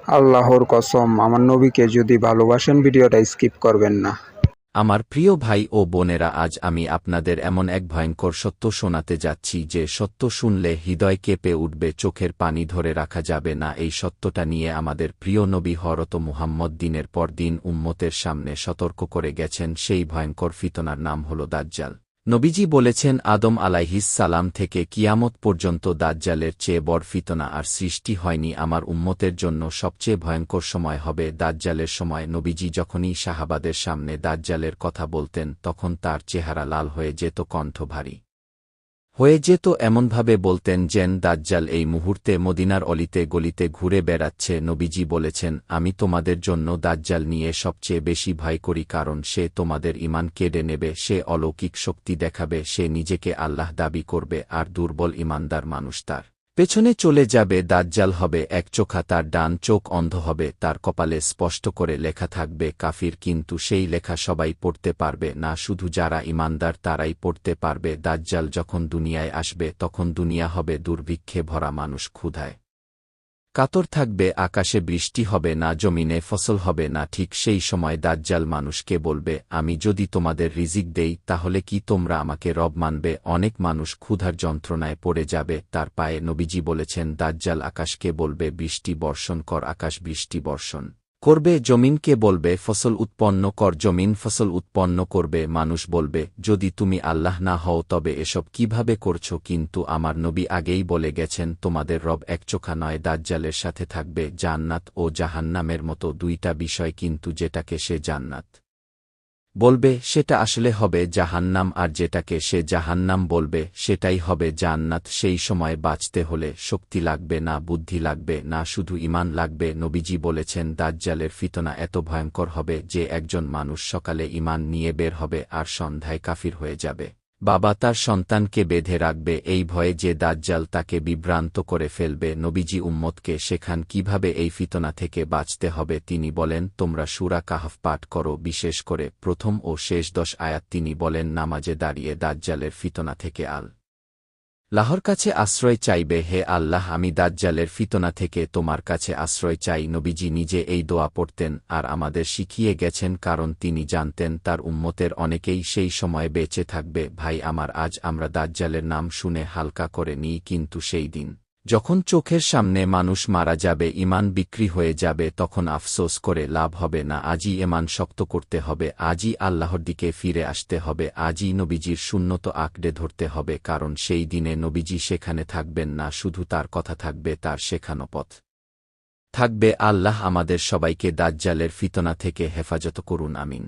আল্লাহর কসম, আমার নবীকে যদি ভালোবাসেন ভিডিওটা স্কিপ করবেন না। আমার প্রিয় ভাই ও বোনেরা, আজ আমি আপনাদের এমন এক ভয়ঙ্কর সত্য শোনাতে যাচ্ছি যে সত্য শুনলে হৃদয় কেঁপে উঠবে, চোখের পানি ধরে রাখা যাবে না। এই সত্যটা নিয়ে আমাদের প্রিয় নবী হযরত মুহাম্মদ দিনের পর দিন উম্মতের সামনে সতর্ক করে গেছেন। সেই ভয়ঙ্কর ফিতনার নাম হল দাজ্জাল। নবীজি বলেছেন, আদম আলাইহিস সালাম থেকে কিয়ামত পর্যন্ত দাজ্জালের চেয়ে বড় ফিতনা আর সৃষ্টি হয়নি। আমার উম্মতের জন্য সবচেয়ে ভয়ঙ্কর সময় হবে দাজ্জালের সময়। নবীজি যখনই সাহাবাদের সামনে দাজ্জালের কথা বলতেন তখন তার চেহারা লাল হয়ে যেত, কণ্ঠ ভারী হয়ে যেত, এমনভাবে বলতেন যেন দাজ্জাল এই মুহূর্তে মদিনার অলিতে গলিতে ঘুরে বেড়াচ্ছে। নবীজি বলেছেন, আমি তোমাদের জন্য দাজ্জাল নিয়ে সবচেয়ে বেশি ভয় করি, কারণ সে তোমাদের ঈমান কেড়ে নেবে, সে অলৌকিক শক্তি দেখাবে, সে নিজেকে আল্লাহ দাবি করবে আর দুর্বল ঈমানদার মানুষ তার পেছনে চলে যাবে। দাজ্জাল হবে একচোখা, তার ডান চোখ অন্ধ হবে, তার কপালে স্পষ্ট করে লেখা থাকবে কাফির, কিন্তু সেই লেখা সবাই পড়তে পারবে না, শুধু যারা ঈমানদার তারাই পড়তে পারবে। দাজ্জাল যখন দুনিয়ায় আসবে তখন দুনিয়া হবে দুর্ভিক্ষে ভরা, মানুষ ক্ষুধায় কাতর থাকবে, আকাশে বৃষ্টি হবে না, জমিনে ফসল হবে না। ঠিক সেই সময় দাজ্জাল মানুষকে বলবে, আমি যদি তোমাদের রিজিক দেই তাহলে কি তোমরা আমাকে রব মানবে? অনেক মানুষ ক্ষুধার যন্ত্রণায় পড়ে যাবে তার পায়ে। নবীজি বলেছেন, দাজ্জাল আকাশকে বলবে বৃষ্টি বর্ষণ কর, আকাশ বৃষ্টি বর্ষণ করবে। জমিনকে বলবে ফসল উৎপন্ন কর, জমিন ফসল উৎপন্ন করবে। মানুষ বলবে, যদি তুমি আল্লাহ না হও তবে এসব কিভাবে করছো? কিন্তু আমার নবী আগেই বলে গেছেন, তোমাদের রব একচোখা নয়। দাজ্জালের সাথে থাকবে জান্নাত ও জাহান্নামের মতো দুইটা বিষয়, কিন্তু যেটাকে সে জান্নাত বলবে সেটা আসলে হবে জাহান্নাম, আর যেটাকে সে জাহান্নাম বলবে সেটাই হবে জান্নাত। সেই সময় বাঁচতে হলে শক্তি লাগবে না, বুদ্ধি লাগবে না, শুধু ঈমান লাগবে। নবীজি বলেছেন, দাজ্জালের ফিতনা এত ভয়ঙ্কর হবে যে একজন মানুষ সকালে ঈমান নিয়ে বের হবে আর সন্ধ্যায় কাফির হয়ে যাবে। বাবা তার সন্তানকে বেঁধে রাখবে এই ভয়ে যে দাজ্জাল তাকে বিভ্রান্ত করে ফেলবে। নবীজি উম্মতকে শেখান কিভাবে এই ফিতনা থেকে বাঁচতে হবে। তিনি বলেন, তোমরা সূরা কাহফ পাঠ করো, বিশেষ করে প্রথম ও শেষ 10 আয়াত। তিনি বলেন, নামাজে দাঁড়িয়ে দাজ্জালের ফিতনা থেকে আল্লাহর কাছে আশ্রয় চাইবে। হে আল্লাহ, আমি দাজ্জালের ফিতনা থেকে তোমার কাছে আশ্রয় চাই। নবীজি নিজে এই দোয়া পড়তেন আর আমাদের শিখিয়ে গেছেন, কারণ তিনি জানতেন তার উম্মতের অনেকেই সেই সময় বেঁচে থাকবে। ভাই আমার, আজ আমরা দাজ্জালের নাম শুনে হালকা করে নিই, কিন্তু সেই দিন যখন চোখের সামনে মানুষ মারা যাবে, ঈমান বিক্রি হয়ে যাবে, তখন আফসোস করে লাভ হবে না। আজই ঈমান শক্ত করতে হবে, আজই আল্লাহর দিকে ফিরে আসতে হবে, আজই নবীজির সুন্নত আঁকড়ে ধরতে হবে, কারণ সেই দিনে নবীজি সেখানে থাকবেন না, শুধু তার কথা থাকবে, তার শেখানো পথ থাকবে। আল্লাহ আমাদের সবাইকে দাজ্জালের ফিতনা থেকে হেফাজত করুন, আমিন।